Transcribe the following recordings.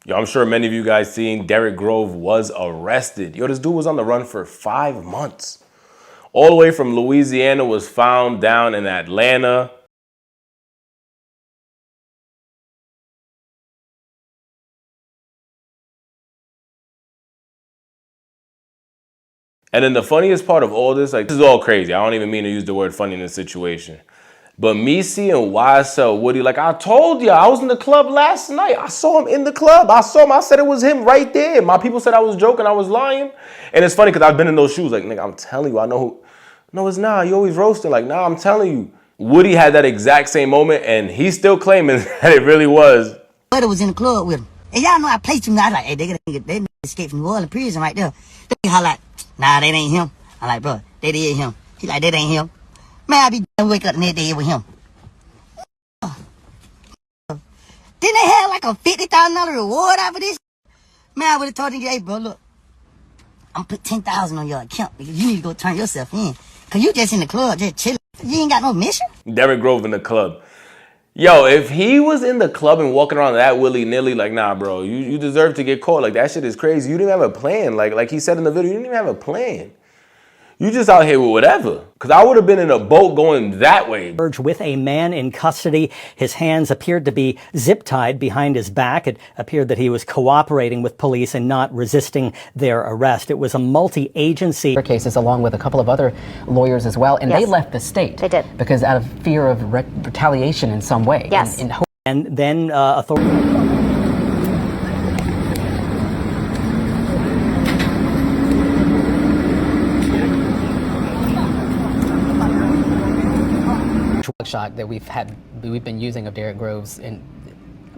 Yo, I'm sure many of you guys seen Derek Grove was arrested. Yo, this dude was on the run for 5 months. All the way from Louisiana, was found down in Atlanta. And then the funniest part of all this, like, this is all crazy. I don't even mean to use the word funny in this situation. But me seeing YSL Woody, like I told you, I was in the club last night. I saw him in the club. I saw him. I said it was him right there. My people said I was joking. I was lying. And it's funny because I've been in those shoes. Like, nigga, I'm telling you, I know who. No, it's not. You always roasting. Like, nah, I'm telling you. Woody had that exact same moment, and he's still claiming that it really was. Brother was in the club with him. And y'all know I played him. I was like, hey, they escaped from New Orleans prison right there. They holler like, nah, that ain't him. I'm like, bro, that is him. He like, that ain't him. Man, I be wake up the next day with him. Didn't they have like a $50,000 reward out for this? Man, I would have told him, hey, bro, look, I'm gonna put $10,000 on your account because you need to go turn yourself in. Cause you just in the club, just chilling. You ain't got no mission. Derek Grove in the club. Yo, if he was in the club and walking around that willy-nilly, like, nah, bro, you deserve to get caught. Like, that shit is crazy. You didn't have a plan. Like he said in the video, you didn't even have a plan. You just out here with whatever. Because I would have been in a boat going that way. With a man in custody, his hands appeared to be zip-tied behind his back. It appeared that he was cooperating with police and not resisting their arrest. It was a multi-agency cases along with a couple of other lawyers as well, and yes, they left the state. They did. Because out of fear of retaliation in some way. Yes. And then authorities... shot that we've been using of Derek Grove's, and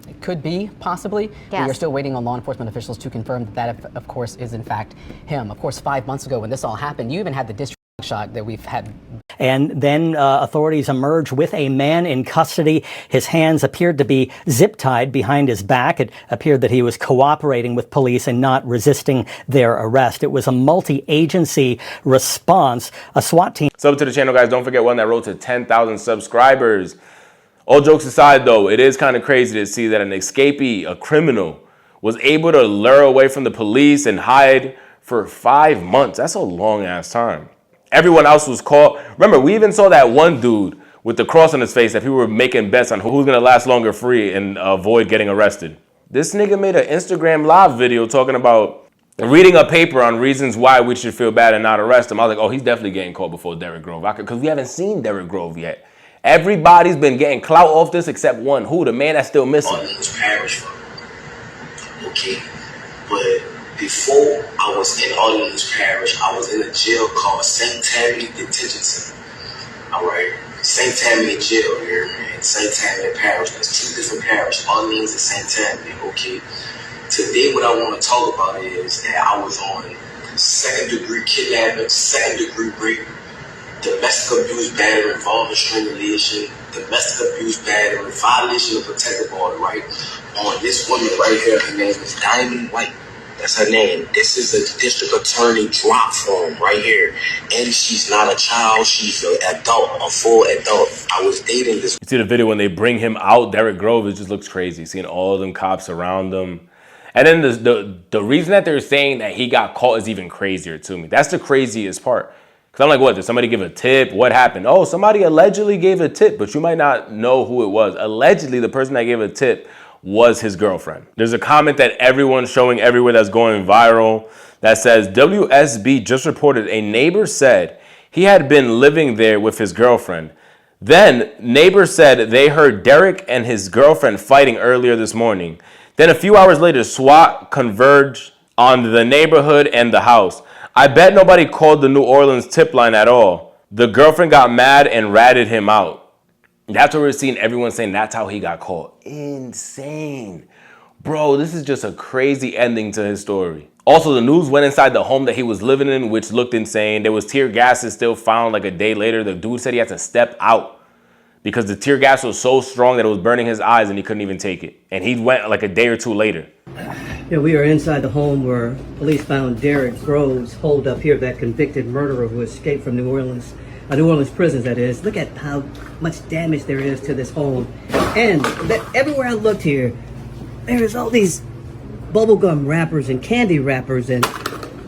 it could be possibly. Yes. We are still waiting on law enforcement officials to confirm that of course is in fact him. Of course, 5 months ago when this all happened, you even had the district shot that we've had. And then authorities emerged with a man in custody. His hands appeared to be zip-tied behind his back. It appeared that he was cooperating with police and not resisting their arrest. It was a multi-agency response. A SWAT team. Sub to the channel, guys. Don't forget, we're on that road to 10,000 subscribers. All jokes aside, though, it is kind of crazy to see that an escapee, a criminal, was able to lure away from the police and hide for 5 months. That's a long-ass time. Everyone else was caught. Remember, we even saw that one dude with the cross on his face that people were making bets on who's going to last longer free and avoid getting arrested. This nigga made an Instagram live video talking about reading a paper on reasons why we should feel bad and not arrest him. I was like, oh, he's definitely getting caught before Derek Grove. Because we haven't seen Derek Grove yet. Everybody's been getting clout off this except one. Who? The man that's still missing. Parish. Okay. But before I was in Orleans Parish, I was in a jail called St. Tammany Detention Center. All right, St. Tammany Jail here, man. St. Tammany Parish. There's two different parishes, Orleans and St. Tammany. Okay. Today, what I want to talk about is that I was on second-degree kidnapping, second-degree rape, domestic abuse, battery, involving strangulation, domestic abuse, battery, violation of protective order. Right on this woman right here. Her name is Diamond White. That's her name. This is a district attorney drop form right here. And she's not a child. She's an adult, a full adult. I was dating this. You see the video when they bring him out, Derek Grove, it just looks crazy. Seeing all of them cops around him. And then the reason that they're saying that he got caught is even crazier to me. That's the craziest part. Because I'm like, what? Did somebody give a tip? What happened? Oh, somebody allegedly gave a tip, but you might not know who it was. Allegedly, the person that gave a tip was his girlfriend. There's a comment that everyone's showing everywhere that's going viral that says, WSB just reported a neighbor said he had been living there with his girlfriend. Then neighbors said they heard Derek and his girlfriend fighting earlier this morning. Then a few hours later, SWAT converged on the neighborhood and the house. I bet nobody called the New Orleans tip line at all. The girlfriend got mad and ratted him out. That's what we're seeing everyone saying that's how he got caught. Insane. Bro, this is just a crazy ending to his story. Also, the news went inside the home that he was living in, which looked insane. There was tear gases still found like a day later. The dude said he had to step out because the tear gas was so strong that it was burning his eyes and he couldn't even take it. And he went like a day or two later. Yeah, we are inside the home where police found Derek Groves holed up here, that convicted murderer who escaped from New Orleans prisons, that is. Look at how much damage there is to this home. And everywhere I looked here, there is all these bubblegum wrappers and candy wrappers and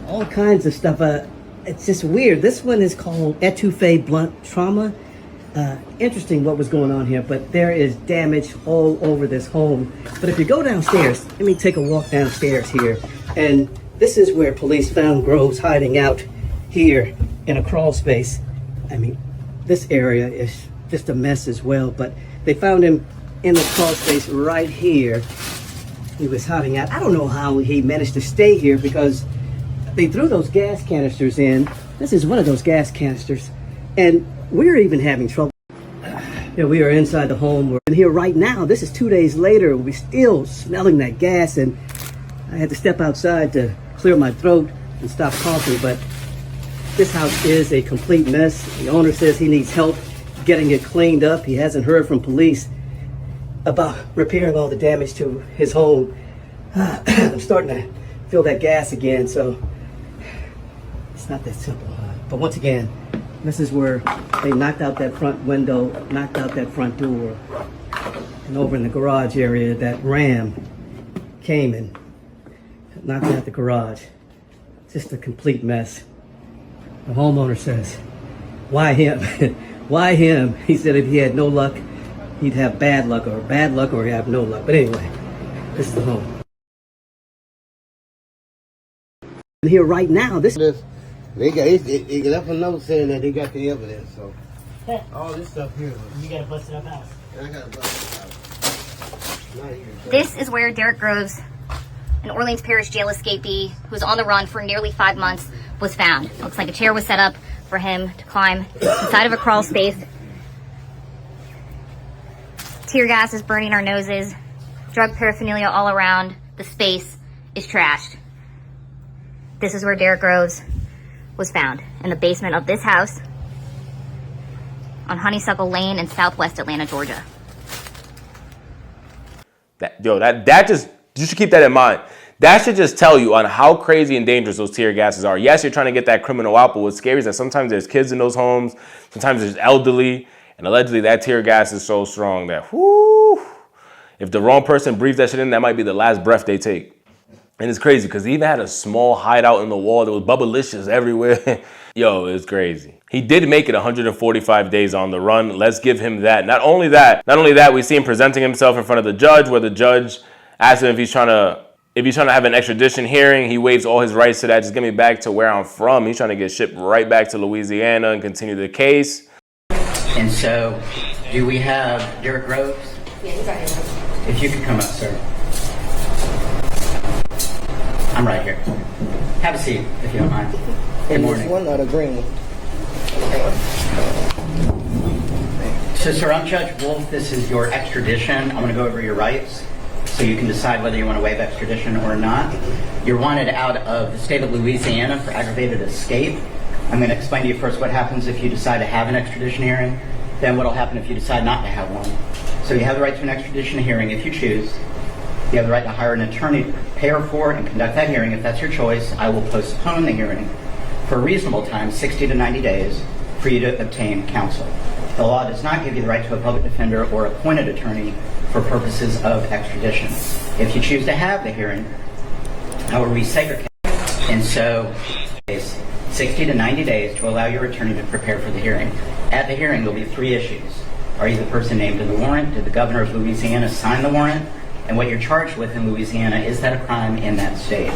all kinds of stuff. It's just weird. This one is called Etouffee Blunt Trauma. Interesting what was going on here, but there is damage all over this home. But if you go downstairs, let me take a walk downstairs here. And this is where police found Groves hiding out here in a crawl space. I mean, this area is just a mess as well, but they found him in the crawl space right here. He was hiding out. I don't know how he managed to stay here because they threw those gas canisters in. This is one of those gas canisters. And we're even having trouble. Yeah, we are inside the home. We're in here right now. This is 2 days later. We're still smelling that gas, and I had to step outside to clear my throat and stop coughing. But this house is a complete mess. The owner says he needs help getting it cleaned up. He hasn't heard from police about repairing all the damage to his home. I'm starting to feel that gas again, so it's not that simple. But once again, this is where they knocked out that front window, knocked out that front door. And over in the garage area, that ram came and knocked out the garage. Just a complete mess. The homeowner says, why him? Why him? He said if he had no luck, he'd have bad luck or he'd have no luck. But anyway, this is the home. And here right now, this They left a note saying that they got the evidence, so all this stuff here. You got a busted up house. I got a busted house. Not even. This is where Derek Groves, an Orleans Parish jail escapee who was on the run for nearly 5 months, was found. It looks like a chair was set up for him to climb inside of a crawl space. Tear gas is burning our noses. Drug paraphernalia all around. The space is trashed. This is where Derek Groves was found, in the basement of this house on Honeysuckle Lane in southwest Atlanta, Georgia. That just, you should keep that in mind. That should just tell you on how crazy and dangerous those tear gases are. Yes, you're trying to get that criminal out, but what's scary is that sometimes there's kids in those homes, sometimes there's elderly, and allegedly that tear gas is so strong that, whoo, if the wrong person breathes that shit in, that might be the last breath they take. And it's crazy because he even had a small hideout in the wall. There was bubblicious everywhere. Yo, it's crazy. He did make it 145 days on the run. Let's give him that. Not only that, we see him presenting himself in front of the judge, where the judge asks him if he's trying to have an extradition hearing. He waives all his rights to that. Just get me back to where I'm from. He's trying to get shipped right back to Louisiana and continue the case. And so, do we have Derek Groves? Yeah, he's right here. If you could come up, sir. I'm right here. Have a seat, if you don't mind. Good morning. This one or the green one? So, sir, I'm Judge Wolf. This is your extradition. I'm going to go over your rights so you can decide whether you want to waive extradition or not. You're wanted out of the state of Louisiana for aggravated escape. I'm going to explain to you first what happens if you decide to have an extradition hearing, then what will happen if you decide not to have one. So you have the right to an extradition hearing if you choose. You have the right to hire an attorney to prepare for and conduct that hearing. If that's your choice, I will postpone the hearing for a reasonable time, 60 to 90 days, for you to obtain counsel. The law does not give you the right to a public defender or appointed attorney for purposes of extradition. If you choose to have the hearing, I will reset your case. And so, 60 to 90 days to allow your attorney to prepare for the hearing. At the hearing, there'll be 3 issues. Are you the person named in the warrant? Did the governor of Louisiana sign the warrant? And what you're charged with in Louisiana, is that a crime in that state?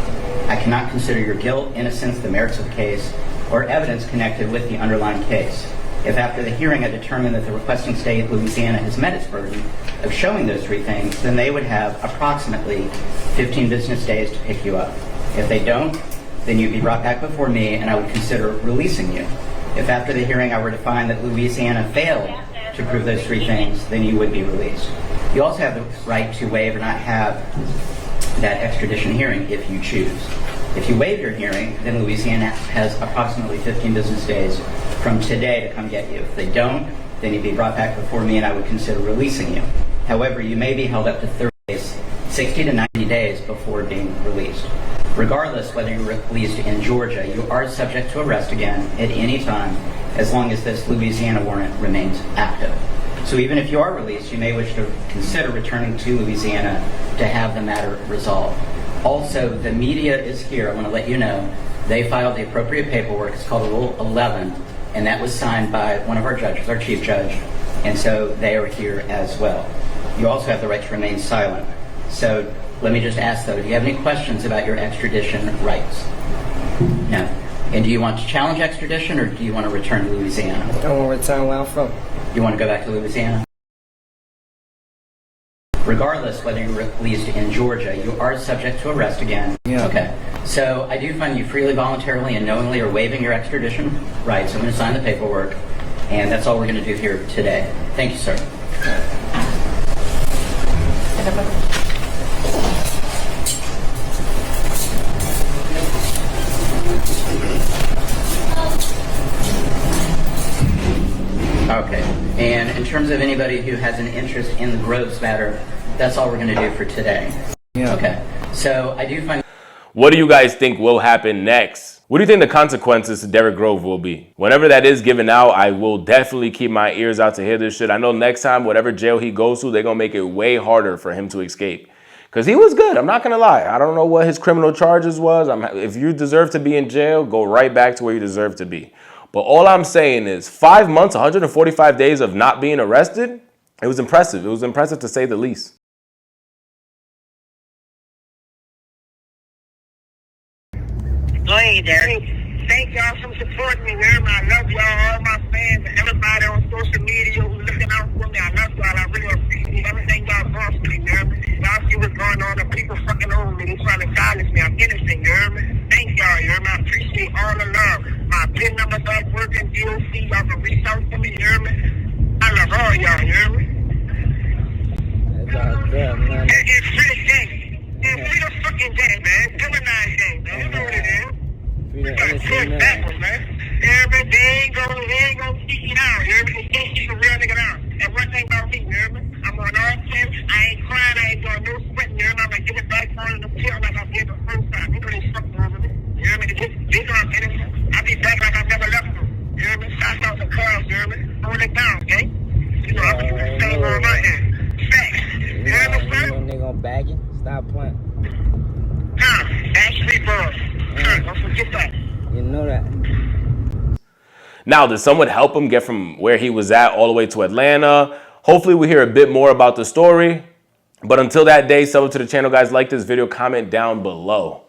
I cannot consider your guilt, innocence, the merits of the case, or evidence connected with the underlying case. If after the hearing I determine that the requesting state, Louisiana, has met its burden of showing those 3 things, then they would have approximately 15 business days to pick you up. If they don't, then you'd be brought back before me and I would consider releasing you. If after the hearing I were to find that Louisiana failed to prove those 3 things, then you would be released. You also have the right to waive or not have that extradition hearing if you choose. If you waive your hearing, then Louisiana has approximately 15 business days from today to come get you. If they don't, then you'd be brought back before me and I would consider releasing you. However, you may be held up to 30 days, 60 to 90 days before being released. Regardless whether you're released in Georgia, you are subject to arrest again at any time as long as this Louisiana warrant remains active. So even if you are released, you may wish to consider returning to Louisiana to have the matter resolved. Also, the media is here. I want to let you know they filed the appropriate paperwork. It's called Rule 11, and that was signed by one of our judges, our chief judge, and so they are here as well. You also have the right to remain silent. So let me just ask, though, do you have any questions about your extradition rights? No. And do you want to challenge extradition, or do you want to return to Louisiana? I want to return where I'm from. You want to go back to Louisiana? Regardless whether you're released in Georgia, you are subject to arrest again. Yeah. Okay. So I do find you freely, voluntarily, and knowingly are waiving your extradition rights. I'm going to sign the paperwork, and that's all we're going to do here today. Thank you, sir. Okay. And in terms of anybody who has an interest in the Groves matter, that's all we're going to do for today. Yeah. Okay. So I do find... What do you guys think will happen next? What do you think the consequences to Derek Grove will be? Whenever that is given out, I will definitely keep my ears out to hear this shit. I know next time, whatever jail he goes to, they're going to make it way harder for him to escape. Because he was good. I'm not going to lie. I don't know what his criminal charges was. If you deserve to be in jail, go right back to where you deserve to be. But all I'm saying is 5 months, 145 days of not being arrested, it was impressive. It was impressive to say the least. Go ahead, Derek. Thank y'all for supporting me, man. I love y'all, all my fans, and everybody on social media who's looking out for me. I love y'all. I really appreciate everything y'all doing for me, man. Y'all see what's going on. The people fucking over me. They trying to silence me. I'm innocent, you hear me? Thank y'all, you hear me? I appreciate all the love. My PIN number's up working, DOC. Y'all can reach out to me, you hear me? I love all y'all, you hear me? It's free the game. It's free the fucking game, man. Gemini game, man. You know what it is. You gotta push backwards, man. Every day ain't gonna kick you down, you hear me? You can't kick a real nigga down. And one thing about me, you hear me? I'm on all 10. I ain't crying, I ain't doing no sweating, you hear me? I'm gonna give it back on the pill like I did the first time. You know they fucked over me. You hear me? They gonna finish. I'll be back like I've never left them. You hear me? Shout out to Carl, you hear me? Hold it down, okay? You know, I'm gonna do the same on my end. Facts. You hear me, son? They gonna bag you? Stop playing. Actually, bro. Don't forget that. You know that. Now, did someone help him get from where he was at all the way to Atlanta? Hopefully we hear a bit more about the story. But until that day, sub to the channel, guys. Like this video, comment down below.